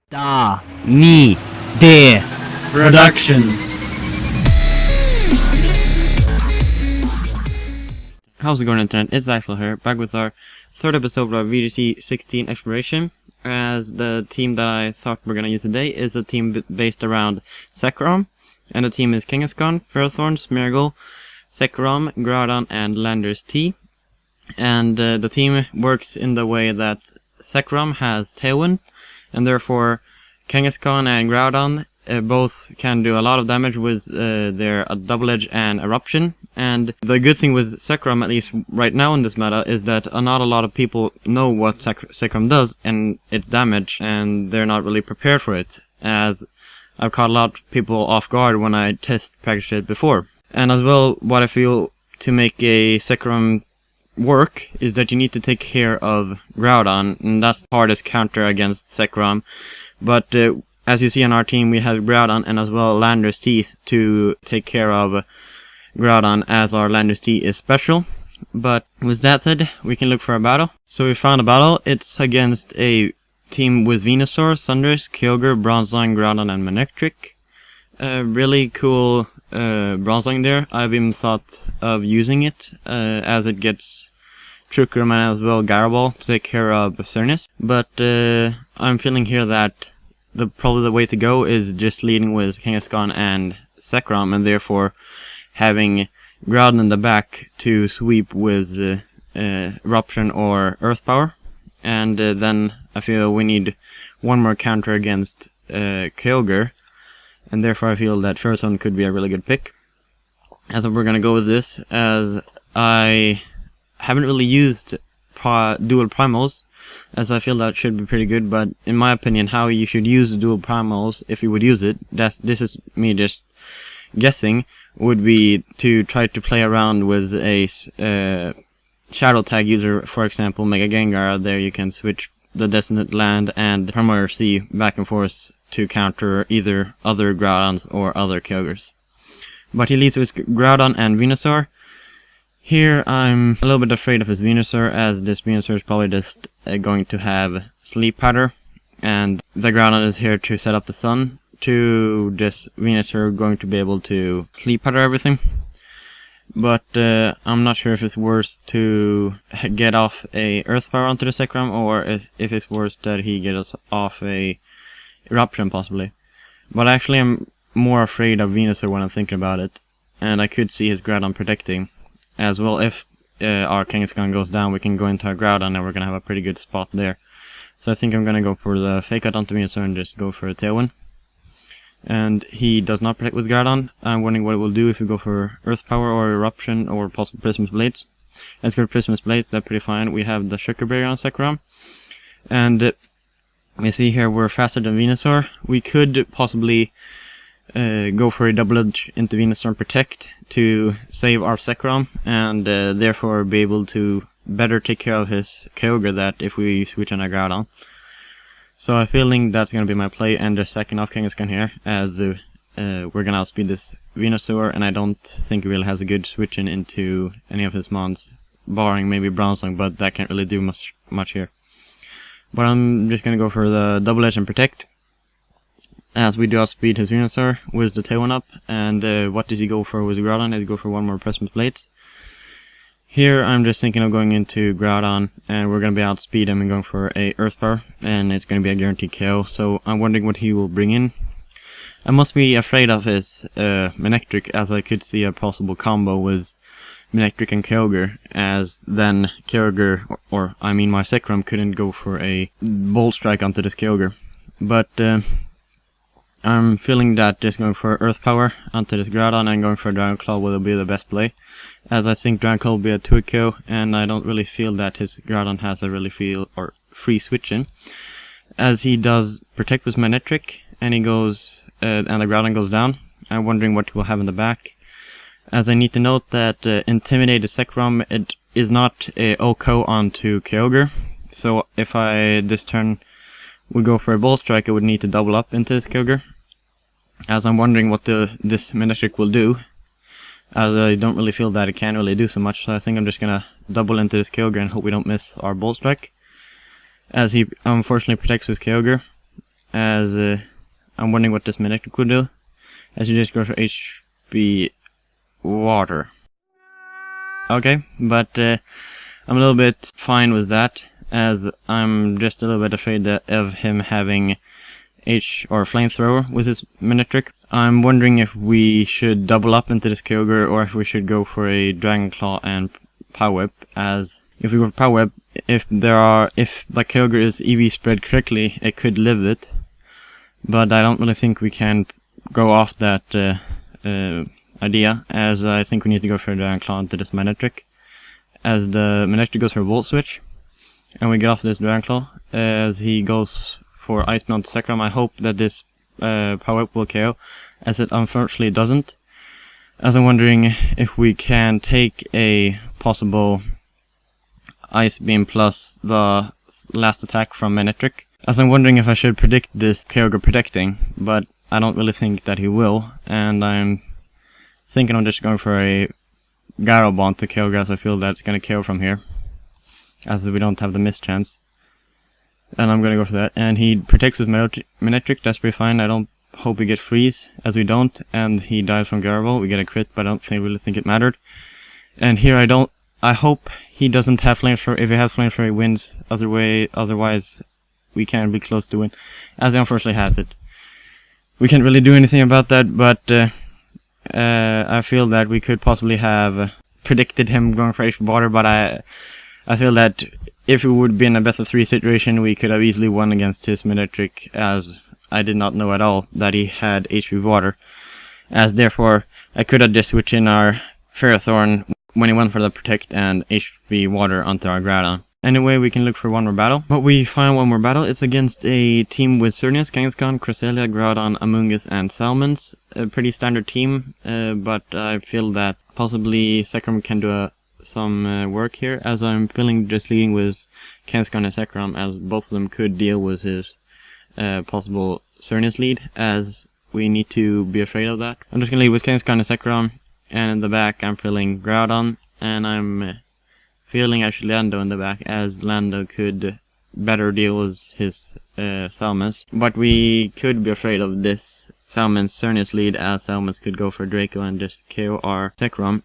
DaNiDe Productions. How's it going, Internet? It's Axiilotl here, back with our third episode of VGC 16 Exploration. As the team that I thought we're gonna use today is a team based around Zekrom, and the team is Kangaskhan, Ferrothorn, Smeargle, Zekrom, Groudon, and landorus-t. And the team works in the way that Zekrom has Tailwind, and therefore Kangaskhan and Groudon both can do a lot of damage with their Double Edge and Eruption. And the good thing with Zekrom, at least right now in this meta, is that not a lot of people know what Zekrom does and its damage, and they're not really prepared for it, as I've caught a lot of people off guard when I test practiced it before. And as well, what I feel to make a Zekrom work is that you need to take care of Groudon, and that's the hardest counter against Zekrom. But as you see on our team, we have Groudon and as well landorus-t to take care of Groudon, as our landorus-t is special. But with that said, we can look for a battle. So we found a battle. It's against a team with Venusaur, Thundurus, Kyogre, Bronzong, Groudon, and Manectric. Really cool Bronzong there. I've even thought of using it as it gets Trick Room and as well Garaball to take care of Cernus. But I'm feeling here that probably the way to go is just leading with Kangaskhan and Zekrom, and therefore having Groudon in the back to sweep with Eruption or Earth Power. And then I feel we need one more counter against Kyogre, and therefore I feel that Ferrothorn could be a really good pick. As we're gonna go with this, as I haven't really used dual primals, as I feel that should be pretty good. But in my opinion, how you should use dual primals, if you would use it, this is me just guessing, would be to try to play around with a shadow tag user. For example, Mega Gengar. There you can switch the Desolate Land and Primary Sea back and forth to counter either other Groudons or other Kyogres. But he leads with Groudon and Venusaur. Here I'm a little bit afraid of his Venusaur, as this Venusaur is probably just going to have Sleep Powder, and the Groudon is here to set up the sun to this Venusaur going to be able to Sleep Powder everything. But I'm not sure if it's worse to get off a Earth Power onto the Zekrom, or if it's worse that he gets off a Eruption possibly. But actually I'm more afraid of Venusaur when I'm thinking about it, and I could see his Groudon protecting. As well, if our Kangaskhan goes down, we can go into our Groudon and we're going to have a pretty good spot there. So I think I'm going to go for the Fake Out onto Venusaur and just go for a Tailwind. And he does not protect with Groudon. I'm wondering what it will do if we go for Earth Power or Eruption or possible Prisma's Blades. Let's go for Prisma's Blades, that's pretty fine. We have the Sugar Berry on Zekrom. And we see here we're faster than Venusaur. We could possibly go for a Double Edge into Venusaur and Protect to save our Zekrom, and therefore be able to better take care of his Kyogre that if we switch on our Groudon. So I'm feeling that's going to be my play, and just second off Kangaskhan here, as we're going to outspeed this Venusaur, and I don't think he really has a good switching into any of his mons, barring maybe Bronzong, but that can't really do much here. But I'm just going to go for the Double Edge and Protect, as we do outspeed his Venusaur with the Tailwind up. And what does he go for with Groudon? He'd go for one more Prisma's Blades. Here I'm just thinking of going into Groudon, and we're going to be outspeed him and going for a Earth Power, and it's going to be a guaranteed KO. So I'm wondering what he will bring in. I must be afraid of his Manectric, as I could see a possible combo with Manectric and Kyogre, as then Kyogre, or I mean my Zekrom, couldn't go for a Bolt Strike onto this Kyogre. But I'm feeling that just going for Earth Power onto this Groudon and going for Dragon Claw will be the best play, as I think Dragon Claw will be a 2-KO, and I don't really feel that his Groudon has a really free switch in, as he does Protect with Manectric, and he goes and the Groudon goes down. I'm wondering what we'll have in the back, as I need to note that Intimidate the Zekrom, it is not a OHKO onto Kyogre, so if I this turn would go for a Bolt Strike, I would need to double up into this Kyogre, as I'm wondering what this Manectric will do, as I don't really feel that it can really do so much. So I think I'm just gonna double into this Kyogre and hope we don't miss our Bolt Strike, as he unfortunately protects with Kyogre. as I'm wondering what this Manectric will do, as you just go for HP Water. Okay, but I'm a little bit fine with that, as I'm just a little bit afraid of him having or Flamethrower with his Manectric. I'm wondering if we should double up into this Kyogre, or if we should go for a Dragon Claw and Power Whip, as if we go for Power Whip, if the Kyogre is EV spread correctly, it could live it. But I don't really think we can go off that idea, as I think we need to go for a Dragon Claw into this Manectric, as the Manectric goes for a Volt Switch, and we get off this Dragon Claw, as he goes for Ice Beam onto Zekrom. I hope that this Power Whip will KO, as it unfortunately doesn't, as I'm wondering if we can take a possible Ice Beam plus the last attack from Manectric, as I'm wondering if I should predict this Kyogre protecting, but I don't really think that he will, and I'm thinking I'm just going for a Gyro Bond to Kyogre, as I feel that's going to KO from here, as we don't have the miss chance. And I'm going to go for that, and he protects with Manectric, that's pretty fine. I don't hope we get freeze, as we don't, and he dies from Gyro Ball. We get a crit, but I don't really think it mattered. And here I hope he doesn't have Flamethrower. If he has Flamethrower, he wins. Otherwise we can be close to win, as he unfortunately has it. We can't really do anything about that, but I feel that we could possibly have predicted him going for HP Water, but I feel that if it would be in a best of 3 situation, we could have easily won against his Manectric, as I did not know at all that he had HP Water, as therefore I could have just switched in our Ferrothorn when he went for the Protect and HP Water onto our Groudon. Anyway, we can look for one more battle. But we find one more battle. It's against a team with Xerneas, Kangaskhan, Cresselia, Groudon, Amoonguss, and Salmons. A pretty standard team, but I feel that possibly Zekrom can do some work here, as I'm feeling just leading with Kangaskhan and Zekrom, as both of them could deal with his possible Xerneas lead, as we need to be afraid of that. I'm just going to lead with Kangaskhan and Zekrom, and in the back I'm feeling Groudon, and I'm feeling actually Lando in the back, as Lando could better deal with his Salmons. But we could be afraid of this Salmon's Xerneas lead, as Salmons could go for Draco and just KO our Zekrom.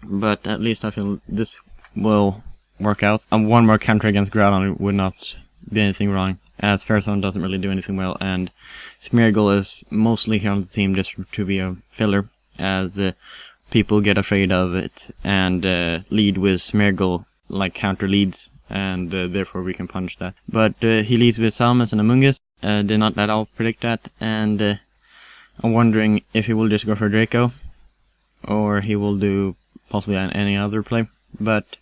But at least I feel this will work out. One more counter against Groudon would not be anything wrong, as Ferrothorn doesn't really do anything well, and Smeargle is mostly here on the team just to be a filler, as people get afraid of it and lead with Smeargle like counter leads, and therefore we can punish that. But he leads with Salmons and Amoonguss. Did not at all predict that, and I'm wondering if he will just go for Draco, or he will do possibly any other play. But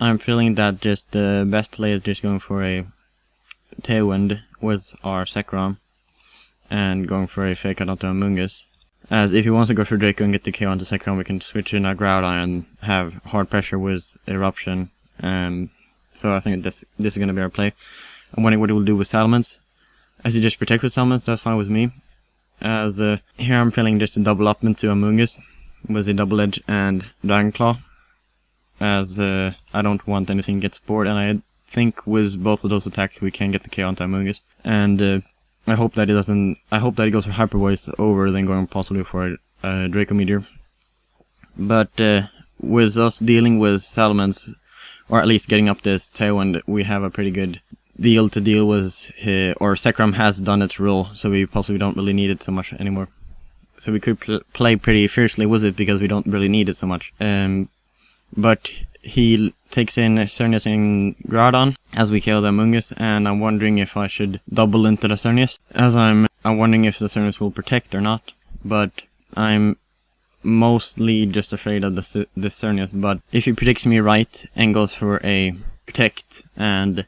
I'm feeling that just the best play is just going for a Tailwind with our Zekrom and going for a Fake Out onto Amoonguss. As if he wants to go for Draco and get the KO onto Zekrom, we can switch in our Groudon and have hard pressure with Eruption. So I think this is going to be our play. I'm wondering what he will do with Salmons. As he just protect with Salmons, that's fine with me. As here I'm feeling just to double up into Amoonguss with a Double Edge and Dragon Claw, as I don't want anything to get spored, and I think with both of those attacks we can get the KO onto Amoonguss. And I hope that he doesn't. I hope that he goes for Hyper Voice over than going possibly for a Draco Meteor. But with us dealing with Salmons, or at least getting up this Tailwind, we have a pretty good deal to deal with. Or Zekrom has done its role, so we possibly don't really need it so much anymore. So we could play pretty fiercely with it because we don't really need it so much. But he takes in Xerneas and Groudon as we kill the Amoonguss, and I'm wondering if I should double into the Xerneas, as I'm wondering if the Xerneas will protect or not. But I'm mostly just afraid of the Xerneas. But if he predicts me right and goes for a protect and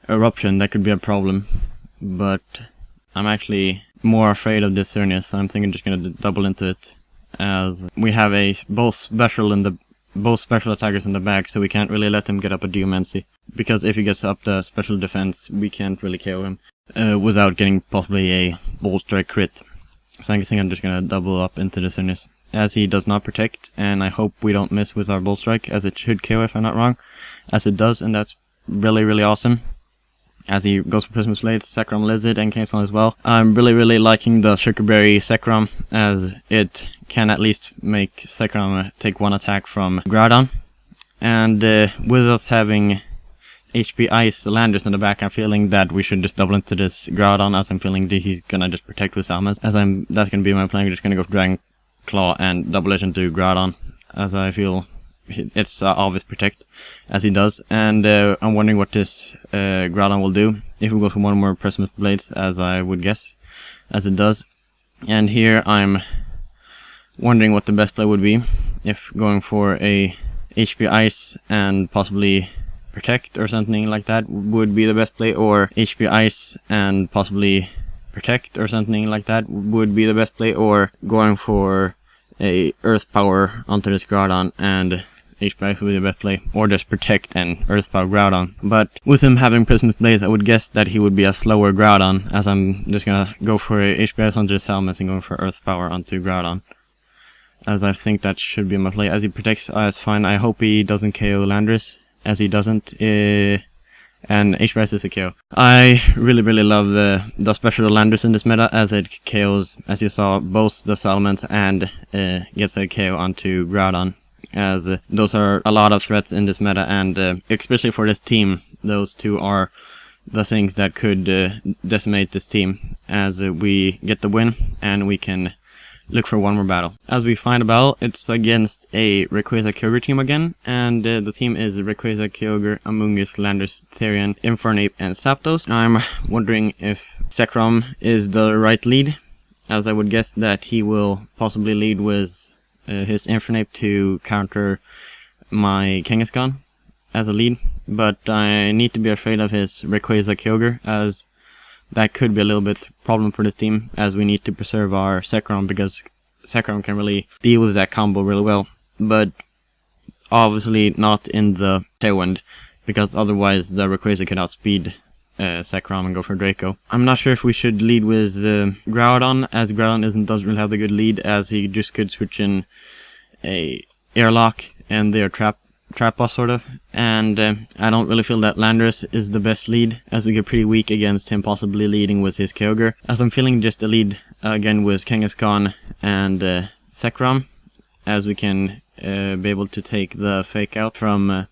eruption, that could be a problem. But I'm actually more afraid of this Xerneas, so I'm thinking I'm just gonna double into it, as we have both special attackers in the back, so we can't really let him get up a Geomancy, because if he gets up the special defense, we can't really KO him without getting possibly a Bolt Strike crit. So I think I'm just gonna double up into the Xerneas, as he does not protect, and I hope we don't miss with our Bolt Strike, as it should KO if I'm not wrong, as it does, and that's really, really awesome. as he goes for Prisma's Blade, Zekrom Lizard, and Kangaskhan as well. I'm really liking the Sugarberry Zekrom, as it can at least make Zekrom take one attack from Groudon. And with us having HP Ice Landorus in the back, I'm feeling that we should just double into this Groudon, as I'm feeling that he's gonna just protect with Salmons. That's gonna be my plan. We're just gonna go for Dragon Claw and double edge into Groudon, as I feel it's obvious protect, as he does. And I'm wondering what this Groudon will do if we go for one more Prisma's Blades, as I would guess, as it does. And here I'm wondering what the best play would be, if going for a HP Ice and possibly protect or something like that would be the best play, or HP Ice and possibly protect or something like that would be the best play, or going for a Earth Power onto this Groudon and HP Ice would be the best play, or just protect and Earth Power Groudon. But with him having Prisma's Blades, I would guess that he would be a slower Groudon, as I'm just gonna go for a HP Ice onto his helmet and going for Earth Power onto Groudon, as I think that should be my play. As he protects, that's fine. I hope he doesn't KO Landorus, as he doesn't, and HP Ice is a KO. I really love the special Landorus in this meta, as it KOs, as you saw, both the Salamence and gets a KO onto Groudon, as those are a lot of threats in this meta, and especially for this team, those two are the things that could decimate this team, as we get the win and we can look for one more battle. As we find a battle, it's against a Rayquaza Kyogre team again, and the team is Rayquaza, Kyogre, Amoonguss, Landorus, Therian, Infernape, and Zapdos. I'm wondering if Zekrom is the right lead, as I would guess that he will possibly lead with his Infernape to counter my Kangaskhan as a lead, but I need to be afraid of his Rayquaza Kyogre, as that could be a little bit problem for this team, as we need to preserve our Zekrom, because Zekrom can really deal with that combo really well, but obviously not in the Tailwind, because otherwise the Rayquaza can outspeed Zekrom and go for Draco. I'm not sure if we should lead with Groudon, as Groudon doesn't really have the good lead, as he just could switch in a Airlock and their Trap Boss sort of, and I don't really feel that Landorus is the best lead, as we get pretty weak against him possibly leading with his Kyogre, as I'm feeling just a lead again with Kangaskhan and Zekrom, as we can be able to take the fake out from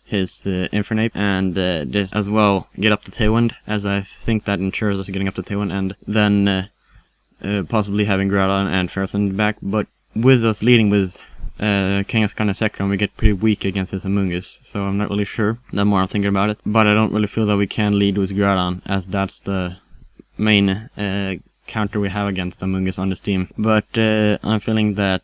his Infernape, and just as well get up the Tailwind, as I think that ensures us getting up the Tailwind, and then possibly having Groudon and Ferrothorn back. But with us leading with Kangaskhan and Zekrom, we get pretty weak against his Amoonguss, so I'm not really sure the more I'm thinking about it. But I don't really feel that we can lead with Groudon, as that's the main counter we have against Amoonguss on this team. But I'm feeling that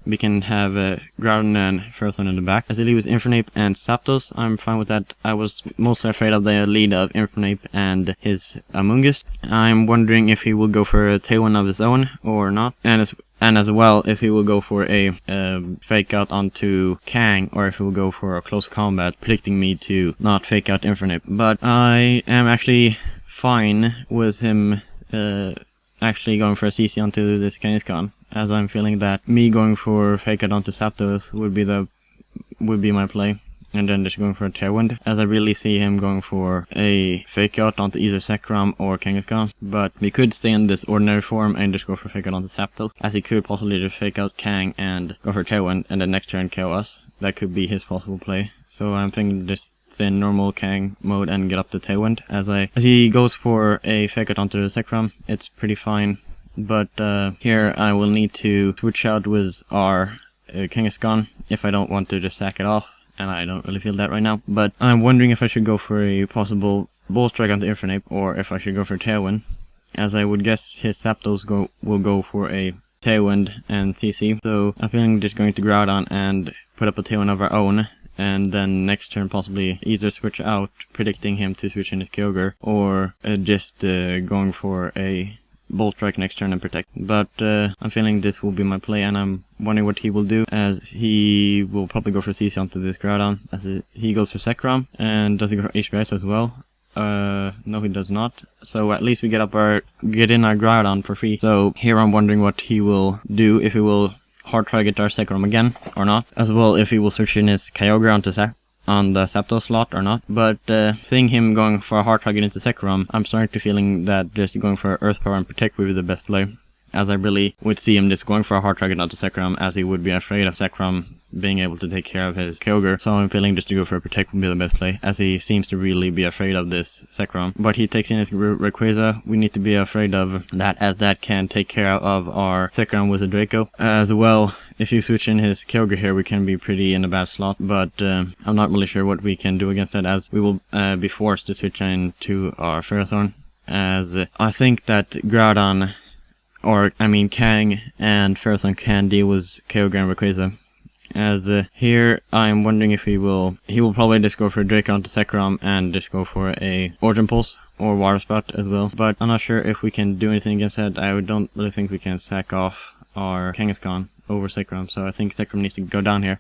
we can have Groudon and Ferrothorn in the back. As I lead with Infernape and Zapdos, I'm fine with that. I was mostly afraid of the lead of Infernape and his Amoonguss. I'm wondering if he will go for a Tailwind of his own or not, and as well if he will go for a fake out onto Kang, or if he will go for a close combat, predicting me to not fake out Infernape. But I am actually fine with him actually going for a CC onto this Kangaskhan, as I'm feeling that me going for fake out onto Zapdos would be my play, and then just going for a Tailwind, as I really see him going for a fake out onto either Zekrom or Kangaskhan. But we could stay in this ordinary form and just go for fake out onto Zapdos, as he could possibly just fake out Kang and go for Tailwind, and then next turn KO us. That could be his possible play. So I'm thinking just stay in normal Kang mode and get up the Tailwind. As he goes for a fake out onto the Zekrom, it's pretty fine. But here I will need to switch out with our Kangaskhan if I don't want to just sack it off, and I don't really feel that right now. But I'm wondering if I should go for a possible Bull Strike onto Infernape, or if I should go for Tailwind, as I would guess his Zapdos will go for a Tailwind and CC. So I'm feeling just going to Groudon and put up a Tailwind of our own, and then next turn possibly either switch out, predicting him to switch in his Kyogre, or just going for a Bolt Strike next turn and protect. But I'm feeling this will be my play, and I'm wondering what he will do, as he will probably go for CC onto this Groudon, as he goes for Zekrom, and does he go for HP Ice as well? No, he does not. So at least we get in our Groudon for free. So here I'm wondering what he will do, if he will hard target our Zekrom again or not, as well if he will switch in his Kyogre onto on the Zapdos slot or not, but seeing him going for a hard target into Zekrom, I'm starting to feeling that just going for Earth Power and Protect would be the best play, as I really would see him just going for a hard target onto Zekrom, as he would be afraid of Zekrom being able to take care of his Kyogre. So I'm feeling just to go for a Protect would be the best play, as he seems to really be afraid of this Zekrom. But he takes in his Rayquaza. We need to be afraid of that, as that can take care of our Zekrom with a Draco. As well, if you switch in his Kyogre here, we can be pretty in a bad slot, but I'm not really sure what we can do against that, as we will be forced to switch into our Ferrothorn, as I think that Groudon, Kang and Ferrothorn can deal with Kyogre and Rayquaza. As here, I'm wondering if he will probably just go for a Draco onto Zekrom and just go for a Origin Pulse or Water Spout as well. But I'm not sure if we can do anything against that. I don't really think we can sack off our Kangaskhan over Zekrom, so I think Zekrom needs to go down here,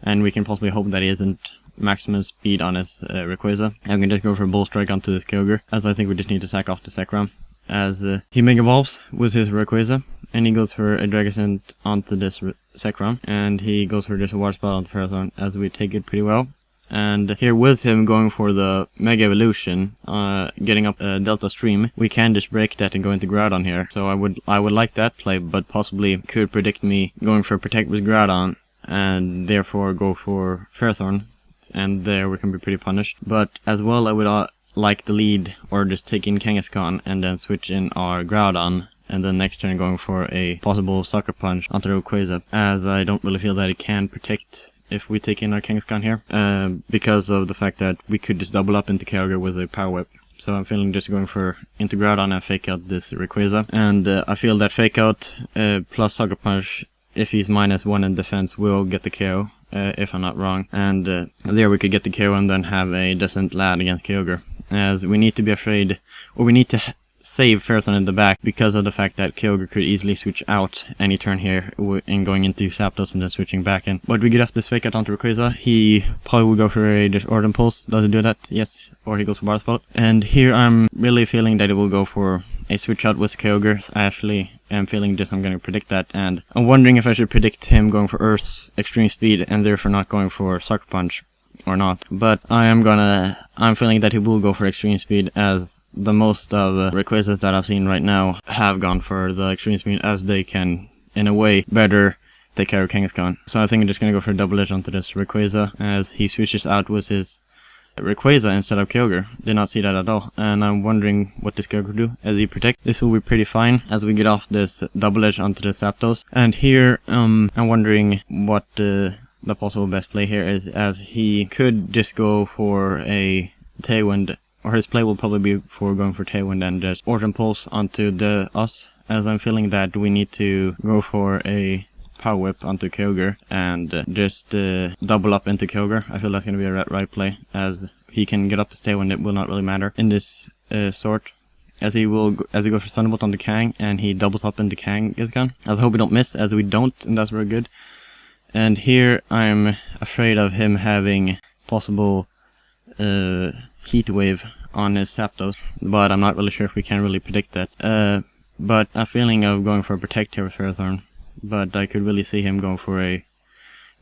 and we can possibly hope that he isn't maximum speed on his Rayquaza. I'm going to just go for a Bull Strike onto this Kyogre, as I think we just need to sack off the Zekrom, as he Mega Evolves with his Rayquaza, and he goes for a Dragon Scent onto this Zekrom, and he goes for just a Water Spout onto Ferrothorn, as we take it pretty well. And here with him going for the Mega Evolution, getting up a Delta Stream, we can just break that and go into Groudon here. So I would like that play, but possibly could predict me going for Protect with Groudon, and therefore go for Ferrothorn, and there we can be pretty punished. But as well, I would like the lead, or just take in Kangaskhan and then switch in our Groudon, and then next turn going for a possible Sucker Punch onto Rayquaza, as I don't really feel that it can protect if we take in our Kangaskhan here, because of the fact that we could just double up into Kyogre with a Power Whip. So I'm feeling just going for into Groudon and Fake Out this Rayquaza, and I feel that Fake Out plus Sucker Punch, if he's -1 in defense, will get the KO, if I'm not wrong, and there we could get the KO and then have a decent lad against Kyogre, as we need to be afraid, or we need to save Ferrothorn in the back, because of the fact that Kyogre could easily switch out any turn here in going into Zapdos and then switching back in. But we get off this Fake Out onto Rayquaza. He probably will go for a Origin Pulse. Does he do that? Yes. Or he goes for Water Spout. And here I'm really feeling that it will go for a switch out with Kyogre. I actually am feeling this. I'm going to predict that, and I'm wondering if I should predict him going for Earth Extreme Speed and therefore not going for Sucker Punch or not. But I'm feeling that he will go for Extreme Speed, as the most of Rayquazas that I've seen right now have gone for the Extreme Speed, as they can, in a way, better take care of Kangaskhan. So I think I'm just going to go for a Double Edge onto this Rayquaza, as he switches out with his Rayquaza instead of Kyogre. Did not see that at all, and I'm wondering what this Kyogre will do as he protects. This will be pretty fine as we get off this Double Edge onto the Zapdos. And here, I'm wondering what the possible best play here is, as he could just go for a Tailwind, or his play will probably be for going for Tailwind and just Origin Pulse onto us, as I'm feeling that we need to go for a Power Whip onto Kyogre and just double up into Kyogre. I feel that's going to be a right play, as he can get up his Tailwind. It will not really matter in this sort, as he goes for Thunderbolt onto Kang, and he doubles up into Kangaskhan. As I hope we don't miss, as we don't, and that's very good. And here I'm afraid of him having possible Heat Wave on his Zapdos, but I'm not really sure if we can really predict that. But I'm feeling of going for a Protect here with Ferrothorn, but I could really see him going for a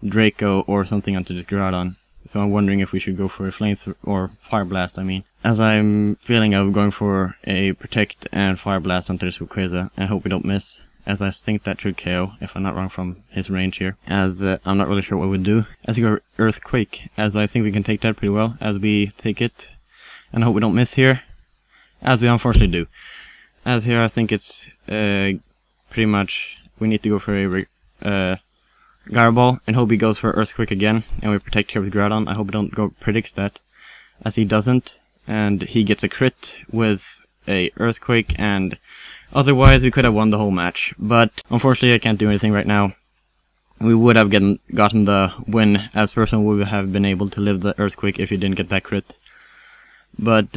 Draco or something onto this Groudon. So I'm wondering if we should go for a or Fire Blast, as I'm feeling of going for a Protect and Fire Blast onto this Rayquaza, and hope we don't miss, as I think that should KO, if I'm not wrong from his range here, as I'm not really sure what we would do. As we go Earthquake, as I think we can take that pretty well, as we take it, and I hope we don't miss here, as we unfortunately do. As here I think it's pretty much, we need to go for a Gyro Ball, and hope he goes for Earthquake again, and we protect here with Groudon. I hope he don't predicts that, as he doesn't, and he gets a crit with a Earthquake, and otherwise we could have won the whole match. But unfortunately I can't do anything right now. We would have gotten the win, as person would have been able to live the Earthquake if he didn't get that crit. But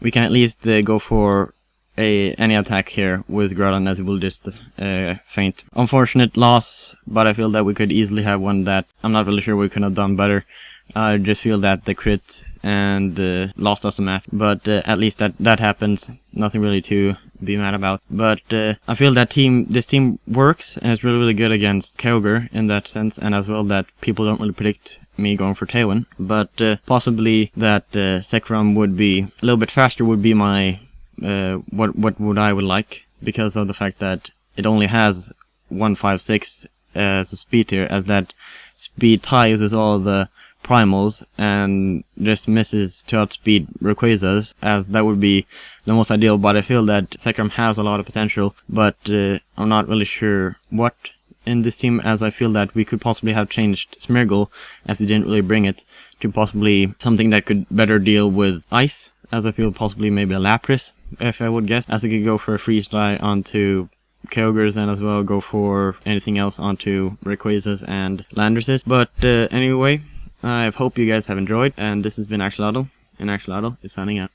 we can at least go for any attack here with Groudon, as he will just faint. Unfortunate loss, but I feel that we could easily have won that. I'm not really sure we could have done better. I just feel that the crit and lost us a match, but at least that happens. Nothing really to be mad about. But I feel that this team works, and it's really good against Kyogre in that sense, and as well that people don't really predict me going for Tailwind, but possibly that Zekrom would be a little bit faster would be my what would I would like, because of the fact that it only has 156 as a speed tier, as that speed ties with all the primals and just misses to outspeed Rayquazas, as that would be the most ideal. But I feel that Zekrom has a lot of potential, but I'm not really sure what in this team, as I feel that we could possibly have changed Smeargle, as he didn't really bring it, to possibly something that could better deal with ice, as I feel possibly maybe a Lapras, if I would guess, as I could go for a Freeze Dry onto Kyogres and as well go for anything else onto Rayquazas and Landorus-t. But anyway, I hope you guys have enjoyed, and this has been Axiilotl, and Axiilotl is signing out.